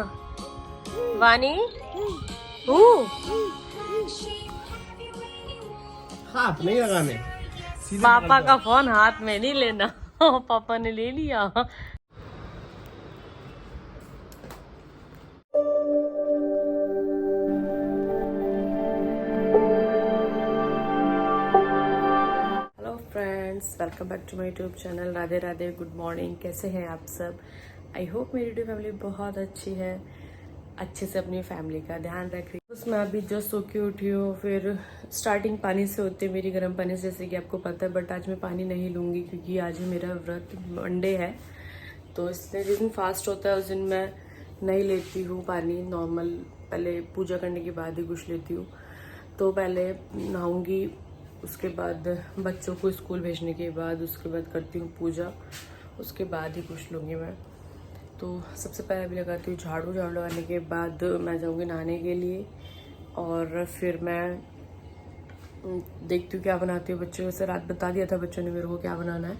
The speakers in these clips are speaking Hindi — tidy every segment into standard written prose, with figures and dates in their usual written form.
वानी हाथ नहीं लगाने, सीधे पापा पकड़ का फोन हाथ में नहीं लेना। पापा ने ले लिया। Hello friends, welcome back to my YouTube channel. Radhe Radhe, good morning. कैसे हैं आप सब? आई होप मेरी यूट्यूब फैमिली बहुत अच्छी है, अच्छे से अपनी फैमिली का ध्यान रख रही है। उसमें अभी जस्ट सो के उठी हूँ। फिर स्टार्टिंग पानी से होती है मेरी, गर्म पानी से, जैसे कि आपको पता है। बट आज मैं पानी नहीं लूँगी क्योंकि आज मेरा व्रत मंडे है, तो इसलिए जिस दिन फास्ट होता है उस दिन मैं नहीं लेती हूँ पानी। नॉर्मल पहले पूजा करने के बाद ही कुछ लेती हूँ। तो पहले नहाऊंगी, उसके बाद बच्चों को स्कूल भेजने के बाद, उसके बाद करती हूँ पूजा, उसके बाद ही कुछ लूँगी मैं। तो सबसे पहले अभी लगाती हूँ झाड़ू। झाड़ू लगाने के बाद मैं जाऊँगी नहाने के लिए, और फिर मैं देखती हूँ क्या बनाती हूँ। बच्चों से रात बता दिया था बच्चों ने मेरे को क्या बनाना है,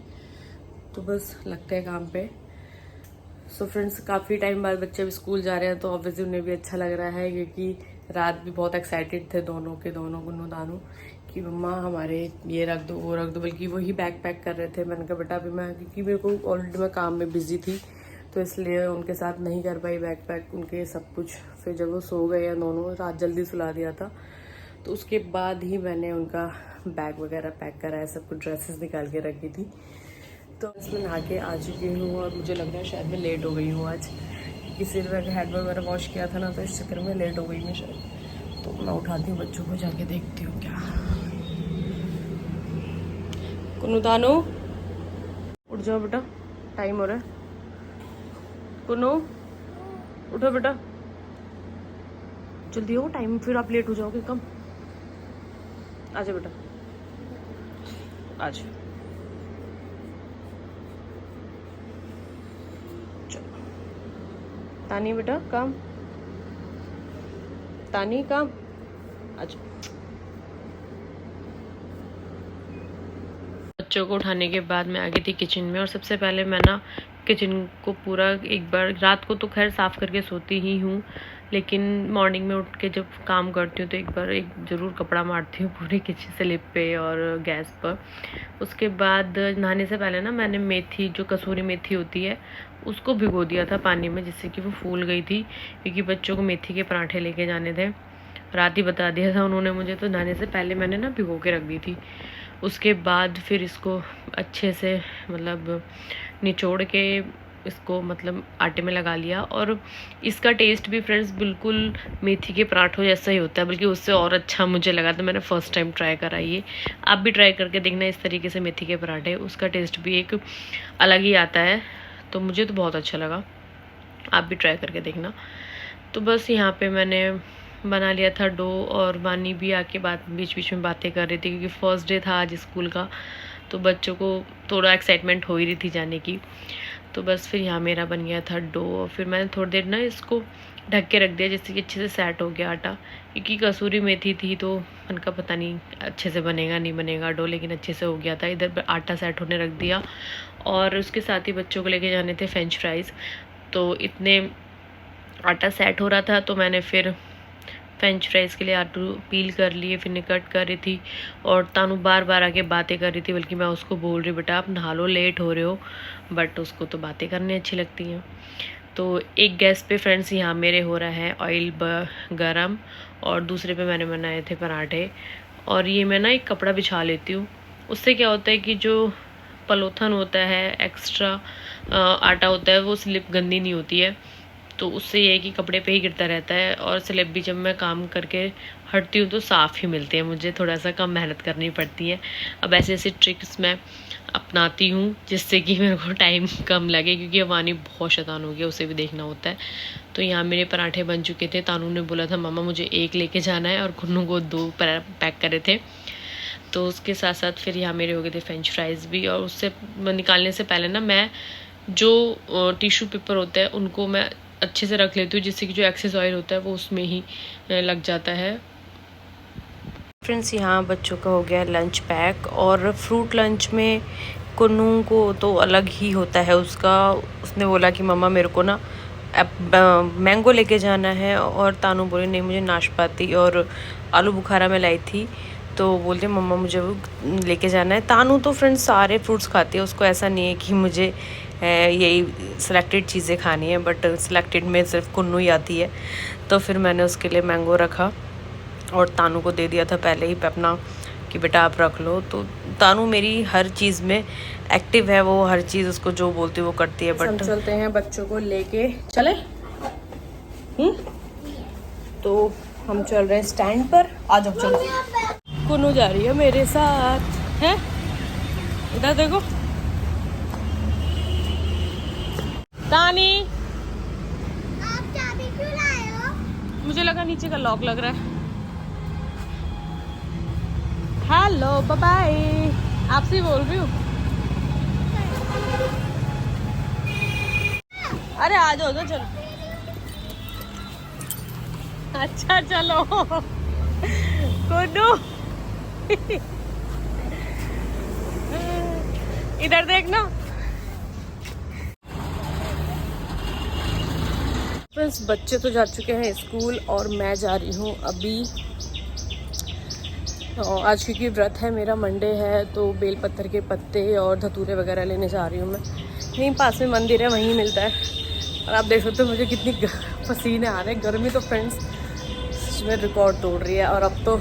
तो बस लगते हैं काम पे। सो फ्रेंड्स, काफ़ी टाइम बाद बच्चे भी स्कूल जा रहे हैं, तो ऑब्वियसली उन्हें भी अच्छा लग रहा है, क्योंकि रात भी बहुत एक्साइटेड थे दोनों गुन्नू दानू कि मम्मा हमारे ये रख दो वो रख दो। बल्कि वही बैग पैक कर रहे थे। मैंने कहा बेटा अभी मैं, क्योंकि मेरे को ऑलरेडी मैं काम में बिजी थी, तो इसलिए उनके साथ नहीं कर पाई बैग पैक उनके सब कुछ। फिर जब वो सो गए या दोनों, रात जल्दी सुला दिया था, तो उसके बाद ही मैंने उनका बैग वगैरह पैक कराया, सब कुछ ड्रेसेस निकाल के रखी थी। तो इसमें नहा के आ चुकी हूँ, और मुझे लग रहा है शायद मैं लेट हो गई हूँ आज, क्योंकि सिर में हेड वगैरह वॉश किया था ना, तो इस चक्कर में लेट हो गई मैं शायद। तो मैं उठाती हूँ बच्चों को, जाके देखती हूँ क्या। कुन्नू दानू उठ जाओ बेटा, टाइम हो रहा है। कुन्नू उठो बेटा, जल्दी हो, टाइम फिर आप लेट हो जाओगे। कम आजा बेटा, आज चलो। तानी बेटा काम, तानी काम, आज बच्चों को उठाने के बाद मैं आ गई थी किचन में। और सबसे पहले मैं ना किचन को पूरा एक बार, रात को तो खैर साफ़ करके सोती ही हूँ, लेकिन मॉर्निंग में उठ के जब काम करती हूँ तो एक बार ज़रूर कपड़ा मारती हूँ पूरे किचन स्लिप पे और गैस पर। उसके बाद नहाने से पहले ना मैंने मेथी, जो कसूरी मेथी होती है, उसको भिगो दिया था पानी में, जिससे कि वो फूल गई थी, क्योंकि बच्चों को मेथी के पराठे लेके जाने थे। रात ही बता दिया था उन्होंने मुझे, तो नहाने से पहले मैंने ना भिगो के रख दी थी। उसके बाद फिर इसको अच्छे से मतलब निचोड़ के इसको मतलब आटे में लगा लिया। और इसका टेस्ट भी फ्रेंड्स बिल्कुल मेथी के पराठों जैसा ही होता है, बल्कि उससे और अच्छा मुझे लगा, तो मैंने फ़र्स्ट टाइम ट्राई करा ये। आप भी ट्राई करके देखना इस तरीके से मेथी के पराठे, उसका टेस्ट भी एक अलग ही आता है। तो मुझे तो बहुत अच्छा लगा, आप भी ट्राई करके देखना। तो बस यहाँ पे मैंने बना लिया था डो, और वानी भी आके बीच बीच में बातें कर रही थी, क्योंकि फर्स्ट डे था आज स्कूल का, तो बच्चों को थोड़ा एक्साइटमेंट हो ही रही थी जाने की। तो बस फिर यहाँ मेरा बन गया था डो, और फिर मैंने थोड़ी देर ना इसको ढक के रख दिया, जिससे कि अच्छे से सेट हो गया आटा, क्योंकि कसूरी मेथी थी तो उनका पता नहीं अच्छे से बनेगा नहीं बनेगा डो, लेकिन अच्छे से हो गया था। इधर पर आटा सेट होने रख दिया, और उसके साथ ही बच्चों को लेके जाने थे फ्रेंच फ्राइज़। तो इतने आटा सेट हो रहा था, तो मैंने फिर फ्रेंच फ्राइज़ के लिए आलू पील कर लिए, फिर कट कर रही थी। और तानू बार बार आके बातें कर रही थी, बल्कि मैं उसको बोल रही बेटा आप नहा लो, लेट हो रहे हो, बट उसको तो बातें करनी अच्छी लगती हैं। तो एक गैस पे फ्रेंड्स यहाँ मेरे हो रहा है ऑयल गरम, और दूसरे पे मैंने बनाए थे पराठे। और ये मैं ना एक कपड़ा बिछा लेती हूँ, उससे क्या होता है कि जो पलोथन होता है, एक्स्ट्रा आटा होता है, वो स्लिप गंदी नहीं होती है। तो उससे ये है कि कपड़े पे ही गिरता रहता है, और स्लिप भी जब मैं काम करके हटती हूँ तो साफ़ ही मिलते हैं, मुझे थोड़ा सा कम मेहनत करनी पड़ती है। अब ऐसे ऐसे ट्रिक्स मैं अपनाती हूँ, जिससे कि मेरे को टाइम कम लगे, क्योंकि अवानी बहुत शैतान हो गया, उसे भी देखना होता है। तो यहाँ मेरे पराठे बन चुके थे। तानू ने बोला था मामा मुझे एक लेके जाना है, और कुन्नू को 2 पैक करे थे। तो उसके साथ साथ फिर यहाँ मेरे हो गए थे फ्रेंच फ्राइज़ भी। और उससे निकालने से पहले ना मैं जो टिश्यू पेपर होता है उनको मैं अच्छे से रख लेती हूँ, जिससे कि जो एक्सेस ऑयल होता है वो उसमें ही लग जाता है। फ्रेंड्स, यहाँ बच्चों का हो गया लंच पैक, और फ्रूट लंच में कुन्नू को तो अलग ही होता है उसका। उसने बोला कि मम्मा मेरे को ना अब मैंगो लेके जाना है और तानू बोले नहीं मुझे नाशपाती और आलू बुखारा में लाई थी, तो बोलते मम्मा मुझे वो लेके जाना है। तानू तो फ्रेंड्स सारे फ्रूट्स खाती है, उसको ऐसा नहीं है कि मुझे यही सिलेक्टेड चीज़ें खानी है, बट सिलेक्टेड में सिर्फ कुन्नू ही आती है। तो फिर मैंने उसके लिए मैंगो रखा और तानू को दे दिया था पहले ही अपना कि बेटा आप रख लो। तो तानू मेरी हर चीज़ में एक्टिव है, वो हर चीज़ उसको जो बोलती है वो करती है। बट हम चलते हैं बच्चों को लेके, चले तो हम चल रहे हैं स्टैंड पर। आ जाओ चलो। कुन्नू जा रही है मेरे साथ, है इधर देखो। तानी आप चाबी क्यों लाए हो? मुझे लगा नीचे का लॉक लग रहा है। हेलो बाय बाय, आपसे ही बोल रही हूँ। अरे आ जाओ तो चलो। अच्छा चलो कुन्नू इधर देखना। फ्रेंड्स बच्चे तो जा चुके हैं स्कूल और मैं जा रही हूँ अभी। आज क्योंकि व्रत है मेरा, मंडे है, तो बेलपत्र के पत्ते और धतूरे वगैरह लेने जा रही हूँ मैं। यहीं पास में मंदिर है, वहीं मिलता है। और आप देख सकते हो मुझे कितनी पसीने आ रहे हैं। गर्मी तो फ्रेंड्स में रिकॉर्ड तोड़ रही है। और अब तो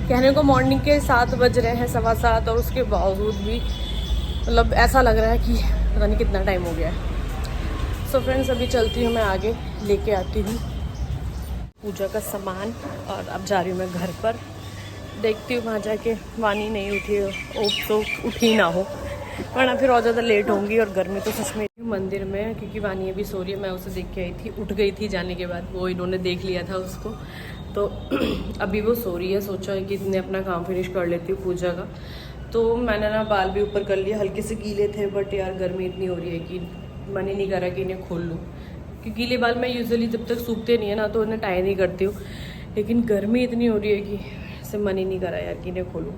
कहने को मॉर्निंग के 7 बज रहे हैं, 7:15, और उसके बावजूद भी मतलब ऐसा लग रहा है कि पता नहीं कितना टाइम हो गया है। सो फ्रेंड्स अभी चलती हूँ मैं आगे, लेके आती हूँ पूजा का सामान और अब जा रही हूँ मैं घर पर। देखती हूँ वहाँ जाके वानी नहीं उठी हो, तो उठी ना हो, वरना फिर और ज़्यादा लेट होंगी। और गर्मी तो सच में मंदिर में, क्योंकि वानी अभी सो रही है, मैं उसे देख के आई थी, उठ गई थी जाने के बाद, वो इन्होंने देख लिया था उसको, तो अभी वो सो रही है। सोचा है कि इतने अपना काम फिनिश कर लेती हूँ पूजा का। तो मैंने ना बाल भी ऊपर कर लिया, हल्के से गीले थे, बट यार गर्मी इतनी हो रही है कि मन ही नहीं कर रहा कि इन्हें खोल लूँ। क्योंकि गीले बाल मैं यूजुअली जब तक सूखते नहीं है ना तो उन्हें टाई नहीं करती हूँ, लेकिन गर्मी इतनी हो रही है कि से मन ही नहीं करा यार कि इन्हें खोलूँ।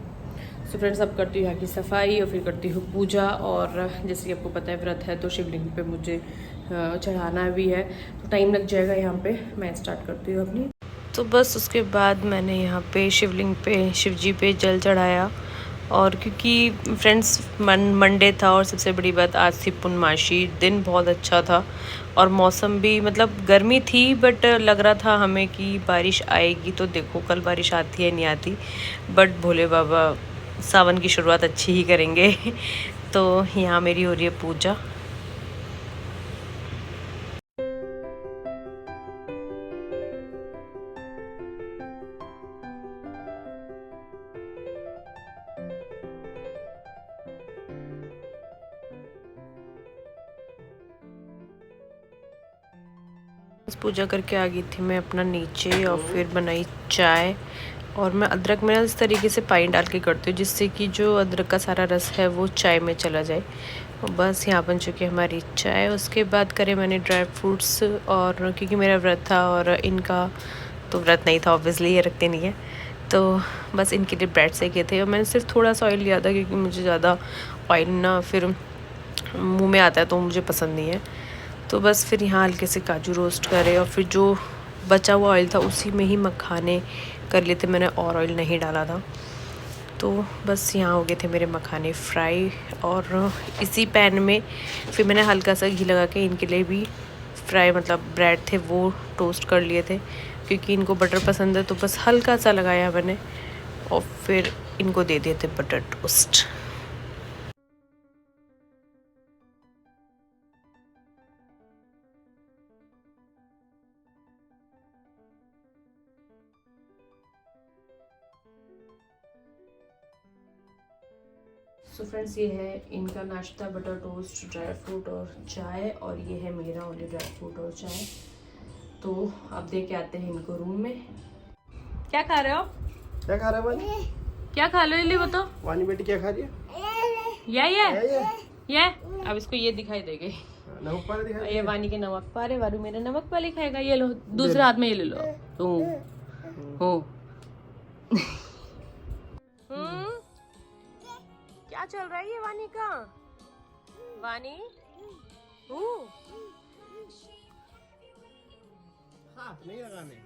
सो फ्रेंड्स अब करती हूँ यहाँ की सफाई और फिर करती हूँ पूजा। और जैसे कि आपको पता है व्रत है तो शिवलिंग पे मुझे चढ़ाना भी है, तो टाइम लग जाएगा यहाँ पे। मैं स्टार्ट करती हूँ अपनी। तो बस उसके बाद मैंने यहाँ पे शिवलिंग पे, शिव जी पे जल चढ़ाया। और क्योंकि फ्रेंड्स मंडे था और सबसे बड़ी बात आज थी पूर्णमासी, दिन बहुत अच्छा था और मौसम भी मतलब गर्मी थी, बट लग रहा था हमें कि बारिश आएगी। तो देखो कल बारिश आती है नहीं आती, बट भोले बाबा सावन की शुरुआत अच्छी ही करेंगे। तो यहाँ मेरी हो रही है पूजा। पूजा करके आ गई थी मैं अपना नीचे और फिर बनाई चाय। और मैं अदरक में इस तरीके से पानी डाल के करती हूँ जिससे कि जो अदरक का सारा रस है वो चाय में चला जाए। और बस यहाँ बन चुकी है हमारी चाय। उसके बाद करे मैंने ड्राई फ्रूट्स, और क्योंकि मेरा व्रत था और इनका तो व्रत नहीं था, ऑब्वियसली ये रखते नहीं है, तो बस इनके लिए ब्रेड सेके थे। और मैंने सिर्फ थोड़ा सा ऑयल लिया था क्योंकि मुझे ज़्यादा ऑयल ना फिर मुँह में आता है तो मुझे पसंद नहीं है। तो बस फिर यहाँ हल्के से काजू रोस्ट करे और फिर जो बचा हुआ ऑयल था उसी में ही मखाने कर लिए थे मैंने, और ऑयल नहीं डाला था। तो बस यहाँ हो गए थे मेरे मखाने फ्राई। और इसी पैन में फिर मैंने हल्का सा घी लगा के इनके लिए भी फ्राई, मतलब ब्रेड थे वो टोस्ट कर लिए थे, क्योंकि इनको बटर पसंद है। तो बस हल्का सा लगाया मैंने और फिर इनको दे दिए थे बटर टोस्ट। सो फ्रेंड्स ये है इनका नाश्ता, बटर टोस्ट, ड्राई फ्रूट और चाय। और ये है मेरा ओनली ड्राई फ्रूट और चाय। तो अब दे के आते हैं इनको रूम में। क्या खा रहे हो? क्या खा रहा है वानी? क्या खा रहे हो ये बताओ। वानी बेटी क्या खा रही है? ये अब इसको ये दिखाई देगी, नमक पारे दिखाई ये वानी के नमक पारे, वारू मेरा नमक वाले खाएगा। ये लो दूसरे हाथ में ये ले लो। हो क्या चल रहा है ये वानी का? वानी हाथ नहीं लगाने।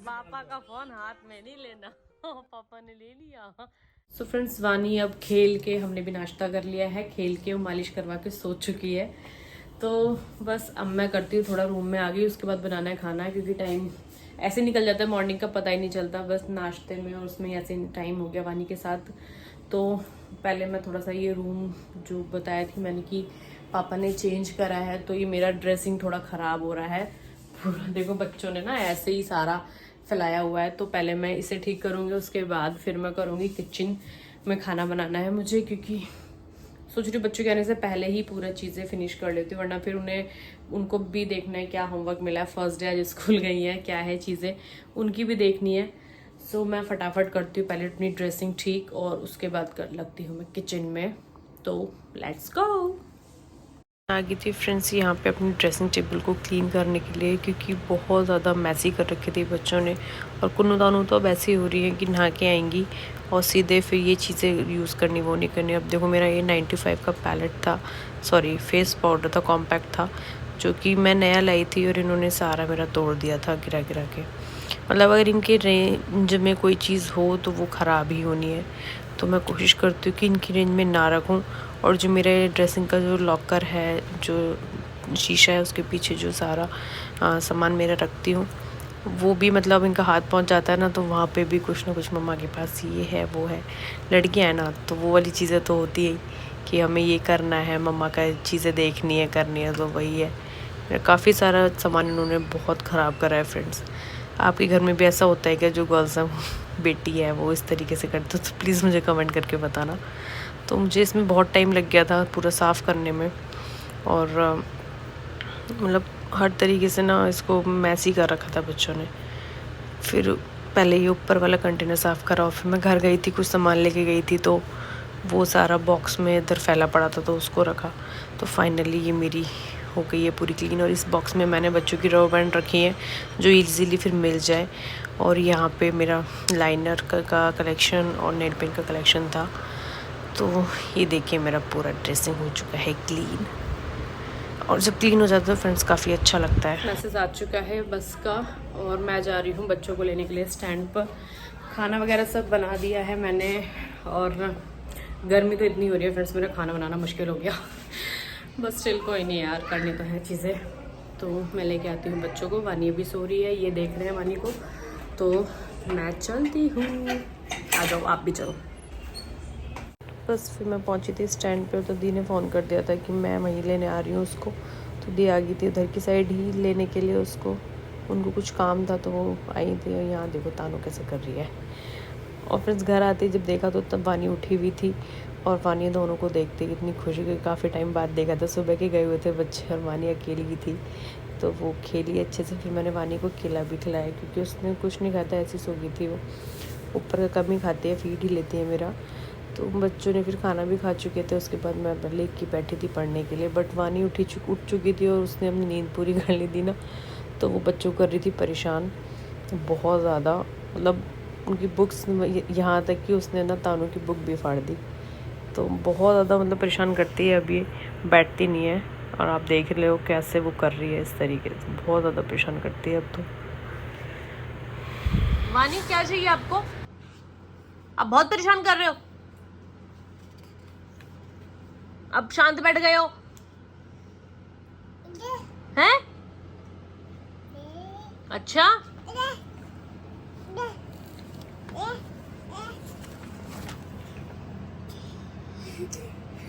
पापा का फोन हाथ में नहीं लेना। पापा ने ले लिया। सो फ्रेंड्स, वानी अब खेल के, हमने भी नाश्ता कर लिया है, खेल के वो मालिश करवा के सो चुकी है। तो बस अब मैं करती हूँ, थोड़ा रूम में आ गई, उसके बाद बनाना है खाना, क्योंकि टाइम ऐसे निकल जाता है, मॉर्निंग का पता ही नहीं चलता, बस नाश्ते में और उसमें ऐसे टाइम हो गया वानी के साथ। तो पहले मैं थोड़ा सा ये रूम जो बताया थी मैंने कि पापा ने चेंज करा है, तो ये मेरा ड्रेसिंग थोड़ा ख़राब हो रहा है पूरा। देखो बच्चों ने ना ऐसे ही सारा फैलाया हुआ है, तो पहले मैं इसे ठीक करूँगी, उसके बाद फिर मैं करूँगी किचन में खाना बनाना है मुझे, क्योंकि सोच रही बच्चों के आने से पहले ही पूरा चीज़ें फिनिश कर लेती हूँ, वरना फिर उनको भी देखना है क्या होमवर्क मिला है, फर्स्ट डे आज स्कूल गई है, क्या है चीज़ें उनकी भी देखनी है। सो मैं फटाफट करती हूँ पहले अपनी ड्रेसिंग ठीक, और उसके बाद कर लगती हूँ मैं किचन में। तो लेट्स गो। आ गई थी फ्रेंड्स यहाँ पे अपनी ड्रेसिंग टेबल को क्लीन करने के लिए, क्योंकि बहुत ज़्यादा मैसी कर रखी थी बच्चों ने, और कुन्नू दानू तो अब ऐसी हो रही है कि नहा के आएंगी और सीधे फिर ये चीज़ें यूज़ करनी वो नहीं करनी। अब देखो मेरा ये 95 का पैलेट था, सॉरी फेस पाउडर था, कॉम्पैक्ट था, जो कि मैं नया लाई थी, और इन्होंने सारा मेरा तोड़ दिया था गिरा गिरा के। मतलब अगर इनके रेंज में कोई चीज़ हो तो वो ख़राब ही होनी है, तो मैं कोशिश करती हूँ कि इनकी रेंज में ना रखूँ। और जो मेरे ड्रेसिंग का जो लॉकर है, जो शीशा है, उसके पीछे जो सारा सामान मेरा रखती हूँ, वो भी मतलब इनका हाथ पहुँच जाता है ना, तो वहाँ पे भी कुछ ना कुछ मम्मा के पास ये है वो है। लड़कियाँ हैं ना, तो वो वाली चीज़ें तो होती है कि हमें ये करना है, मम्मा का चीज़ें देखनी है करनी है, तो वही है। काफ़ी सारा सामान इन्होंने बहुत ख़राब करा है फ्रेंड्स। आपके घर में भी ऐसा होता है क्या, जो गर्ल्स हैं बेटी है वो इस तरीके से करते हो, तो प्लीज़ मुझे कमेंट करके बताना। तो मुझे इसमें बहुत टाइम लग गया था पूरा साफ़ करने में, और मतलब हर तरीके से ना इसको मैसी कर रखा था बच्चों ने। फिर पहले ये ऊपर वाला कंटेनर साफ़ करा, और फिर मैं घर गई थी, कुछ सामान लेके गई थी, तो वो सारा बॉक्स में इधर फैला पड़ा था, तो उसको रखा। तो फाइनली ये मेरी हो गई है पूरी क्लीन। और इस बॉक्स में मैंने बच्चों की रबर बैंड रखी है, जो इजीली फिर मिल जाए। और यहाँ पे मेरा लाइनर का कलेक्शन और नेल पेंट का कलेक्शन था। तो ये देखिए मेरा पूरा ड्रेसिंग हो चुका है क्लीन, और जब क्लीन हो जाता है तो फ्रेंड्स काफ़ी अच्छा लगता है। मैसेज आ चुका है बस का, और मैं जा रही हूँ बच्चों को लेने के लिए स्टैंड पर। खाना वगैरह सब बना दिया है मैंने, और गर्मी तो इतनी हो रही है फ्रेंड्स, मेरा खाना बनाना मुश्किल हो गया। बस स्टिल कोई नहीं यार, करनी तो है चीज़ें। तो मैं लेके आती हूँ बच्चों को, वानी भी सो रही है, ये देख रहे हैं वानी को, तो मैं चलती हूँ। आ जाओ आप भी चलो। बस फिर मैं पहुंची थी स्टैंड पे, तो दी ने फ़ोन कर दिया था कि मैं वहीं लेने आ रही हूँ उसको। तो दी आ गई थी उधर की साइड ही लेने के लिए उसको, उनको कुछ काम था तो वो आई थी। और यहाँ देखो तानू कैसे कर रही है। और फ्रेंड्स घर आते जब देखा तो तब वानी उठी हुई थी, और वानी दोनों को देखते कितनी खुशी हुई। काफ़ी टाइम बाद देखा था, सुबह के गए हुए थे बच्चे और वानी अकेली भी थी, तो वो खेली अच्छे से। फिर मैंने वानी को केला भी खिलाया, क्योंकि उसने कुछ नहीं खाता, ऐसी सो गई थी वो। ऊपर का कम ही खाती है, फीड ही लेती है मेरा। तो बच्चों ने फिर खाना भी खा चुके थे, उसके बाद मैं लेके की बैठी थी पढ़ने के लिए। बट वानी उठ चुकी थी, और उसने अपनी नींद पूरी कर ली थी ना, तो वो बच्चों कर रही थी परेशान बहुत ज़्यादा। मतलब उनकी बुक्स, यहाँ तक कि उसने ना तानू की बुक भी फाड़ दी। तो बहुत ज़्यादा मतलब परेशान करती है, अभी बैठती नहीं है, और आप देख रहे हो कैसे वो कर रही है इस तरीके से, बहुत ज़्यादा परेशान करती है अब तो। वानी क्या चाहिए आपको? आप बहुत परेशान कर रहे हो, अब शांत बैठ गए हो हैं? अच्छा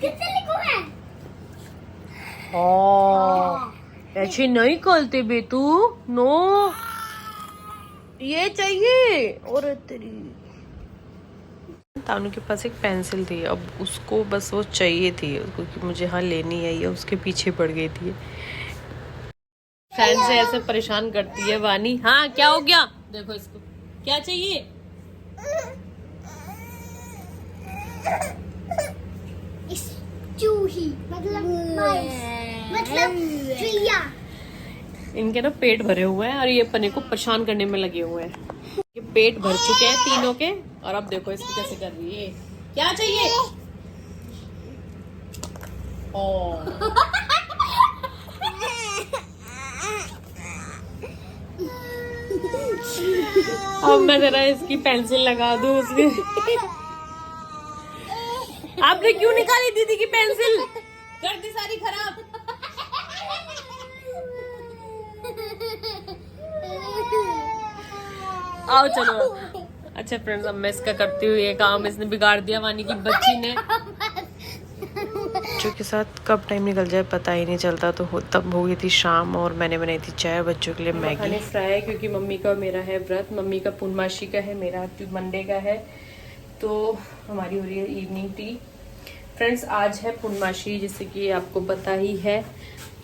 किससे लिखूं मैं? ऐसे नहीं करते बे तू, नो ये चाहिए। और तेरी तानू के पास एक पेंसिल थी, अब उसको बस वो चाहिए थी, क्योंकि मुझे हाँ लेनी है, ये उसके पीछे पड़ गई थी। फ्रेंड से ऐसे परेशान करती है वानी। हाँ क्या हो गया? देखो इसको क्या चाहिए? चूही मतलब चिड़िया। इनके ना पेट भरे हुए हैं, और ये पने को परेशान करने में लगे हुए हैं। ये पेट भर चुके हैं तीनों के, और अब देखो इसको कैसे कर रही है। क्या चाहिए? अब मैं जरा इसकी पेंसिल लगा दूं उसकी। आपने क्यों निकाली दीदी की पेंसिल? कर दी सारी खराब। आओ चलो। अच्छा फ्रेंड्स, अब मैं इसका करती हूँ ये काम। इसने बिगाड़ दिया वानी की बच्ची ने। बच्चों के साथ कब टाइम निकल जाए पता ही नहीं चलता। तो तब हो गई थी शाम और मैंने बनाई थी चाय, बच्चों के लिए मैगी फ्राई, क्योंकि मम्मी का मेरा है व्रत। मम्मी का पूर्णमासी का है, मेरा मंडे का है। तो हमारी हो रही है इवनिंग टी। फ्रेंड्स, आज है पूर्णमासी, जैसे कि आपको पता ही है।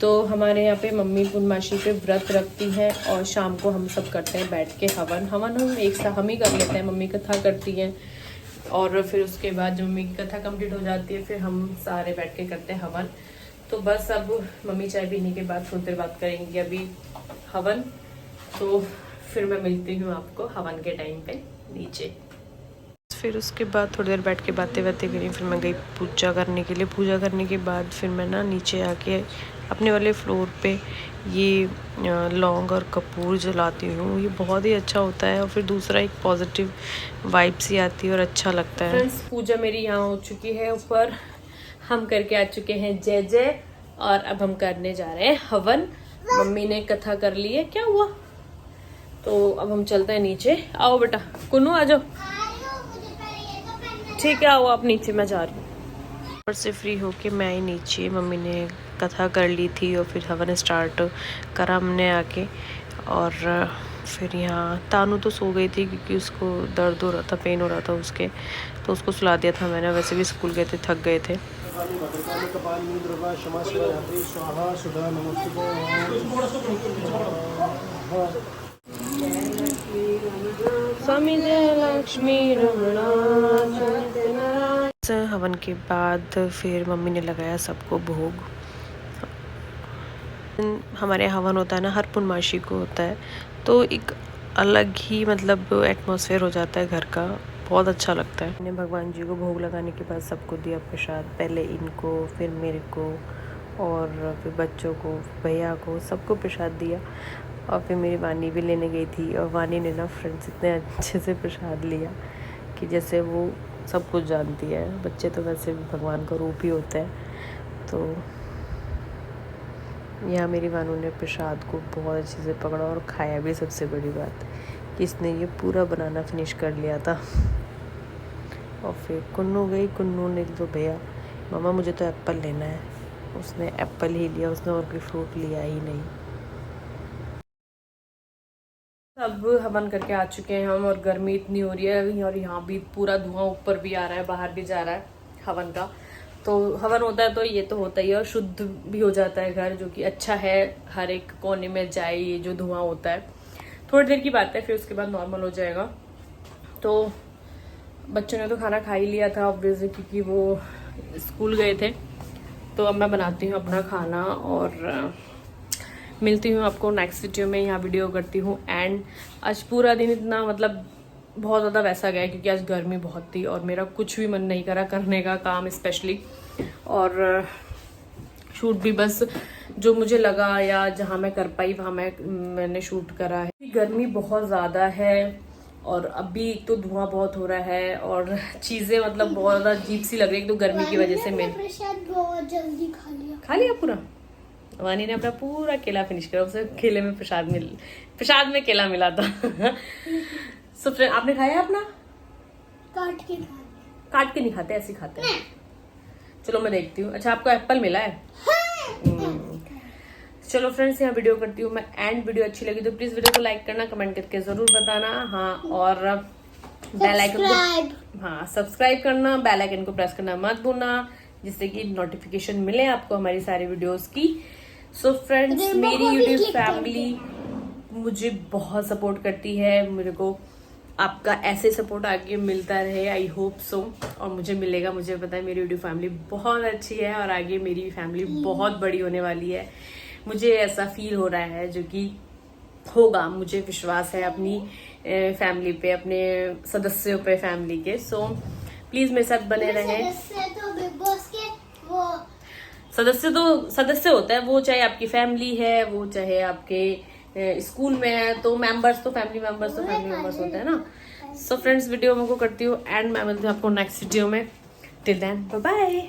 तो हमारे यहाँ पे मम्मी पूर्णमासी पे व्रत रखती हैं और शाम को हम सब करते हैं बैठ के हवन। हम एक साथ हम ही कर लेते हैं। मम्मी कथा करती हैं और फिर उसके बाद जब मम्मी की कथा कंप्लीट हो जाती है फिर हम सारे बैठ के करते हैं हवन। तो बस अब मम्मी चाय पीने के बाद थोड़ी देर बात करेंगी अभी हवन। तो फिर मैं मिलती हूँ आपको हवन के टाइम पे नीचे। फिर उसके बाद थोड़ी देर बैठ के बातें करी। फिर मैं गई पूजा करने के लिए। पूजा करने के बाद फिर मैं ना नीचे आके अपने वाले फ्लोर पे ये लौंग और कपूर जलाती हूँ। ये बहुत ही अच्छा होता है और फिर दूसरा एक पॉजिटिव वाइब सी आती है और अच्छा लगता है। फ्रेंड्स, पूजा मेरी यहाँ हो चुकी है ऊपर। हम करके आ चुके हैं जय जय और अब हम करने जा रहे हैं हवन। मम्मी ने कथा कर ली है। क्या हुआ? तो अब हम चलते हैं नीचे। आओ बेटा, कुन्नू आ जाओ। ठीक है, आओ आप नीचे, मैं जा रही हूँ। ऊपर से फ्री होके मैं आई नीचे। मम्मी ने कथा कर ली थी और फिर हवन स्टार्ट करा हमने आके। और फिर यहाँ तानू तो सो गई थी क्योंकि उसको दर्द हो रहा था, पेन हो रहा था उसके, तो उसको सुला दिया था मैंने। वैसे भी स्कूल गए थे, थक गए थे। स्वामी जय लक्ष्मी रमणा। हवन के बाद फिर मम्मी ने लगाया सबको भोग। हमारे हवन होता है ना, हर पूर्णमासी को होता है, तो एक अलग ही मतलब एटमॉस्फेयर हो जाता है घर का। बहुत अच्छा लगता है। मैंने भगवान जी को भोग लगाने के बाद सबको दिया प्रसाद। पहले इनको, फिर मेरे को और फिर बच्चों को, भैया को, सबको प्रसाद दिया। और फिर मेरी वानी भी लेने गई थी और वानी ने ना फ्रेंड्स इतने अच्छे से प्रसाद लिया कि जैसे वो सब कुछ जानती है। बच्चे तो वैसे भी भगवान का रूप ही होता है। तो यहाँ मेरी वानू ने प्रसाद को बहुत अच्छे से पकड़ा और खाया भी। सबसे बड़ी बात कि इसने ये पूरा बनाना फिनिश कर लिया था। और फिर कुन्नू गई। कुन्नू ने तो भैया मामा मुझे तो एप्पल लेना है, उसने एप्पल ही लिया, उसने और कोई फ्रूट लिया ही नहीं। अब हवन करके आ चुके हैं हम और गर्मी इतनी हो रही है और यहाँ भी पूरा धुआं ऊपर भी आ रहा है, बाहर भी जा रहा है हवन का। तो हवन होता है तो ये तो होता ही है और शुद्ध भी हो जाता है घर, जो कि अच्छा है। हर एक कोने में जाए ये जो धुआं होता है। थोड़ी देर की बात है, फिर उसके बाद नॉर्मल हो जाएगा। तो बच्चों ने तो खाना खा ही लिया था ऑब्वियसली, क्योंकि वो स्कूल गए थे। तो अब मैं बनाती हूँ अपना खाना और मिलती हूँ आपको नेक्स्ट वीडियो में। यहाँ वीडियो करती हूँ एंड आज पूरा दिन इतना मतलब बहुत ज़्यादा वैसा गया क्योंकि आज गर्मी बहुत थी और मेरा कुछ भी मन नहीं करा करने का काम स्पेशली। और शूट भी बस जो मुझे लगा या जहाँ मैं कर पाई वहाँ मैंने शूट करा है। गर्मी बहुत ज़्यादा है और अभी एक तो धुआं बहुत हो रहा है और चीज़ें मतलब बहुत ज़्यादा अजीब सी लग रही है। तो गर्मी की वजह से मैं बहुत जल्दी खा लिया पूरा। वानी ने अपना पूरा केला फिनिश करा। उसे केले में प्रसाद में केला मिला था। सो फ्रेंड, आपने खाया अपना? काट के नहीं खाते, ऐसे खाते हैं। चलो मैं देखती हूँ। अच्छा, आपको एप्पल मिला है? चलो फ्रेंड्स, यहाँ वीडियो करती हूँ मैं एंड। वीडियो अच्छी लगी तो प्लीज वीडियो को लाइक करना, कमेंट करके जरूर बताना। हाँ, और बेल आइकन को सब्सक्राइब करना, बेल आइकन को प्रेस करना मत भूलना, जिससे कि नोटिफिकेशन मिले आपको हमारी सारी वीडियोस की। सो फ्रेंड्स, मेरी यूट्यूब फैमिली मुझे बहुत सपोर्ट करती है। मेरे को आपका ऐसे सपोर्ट आगे मिलता रहे, आई होप सो। और मुझे मिलेगा, मुझे पता है मेरी यूट्यूब फैमिली बहुत अच्छी है और आगे मेरी फैमिली बहुत बड़ी होने वाली है। मुझे ऐसा फील हो रहा है, जो कि होगा। मुझे विश्वास है अपनी फैमिली पे, अपने सदस्यों पे, फैमिली के। सो प्लीज मेरे साथ बने रहें। सदस्य होता है वो, चाहे आपकी फैमिली है, वो चाहे आपके स्कूल में है तो मेंबर्स तो फैमिली मेंबर्स होते हैं ना। सो फ्रेंड्स वीडियो में को करती हूँ एंड मैं मिलती हूँ आपको नेक्स्ट वीडियो में। Till then bye bye.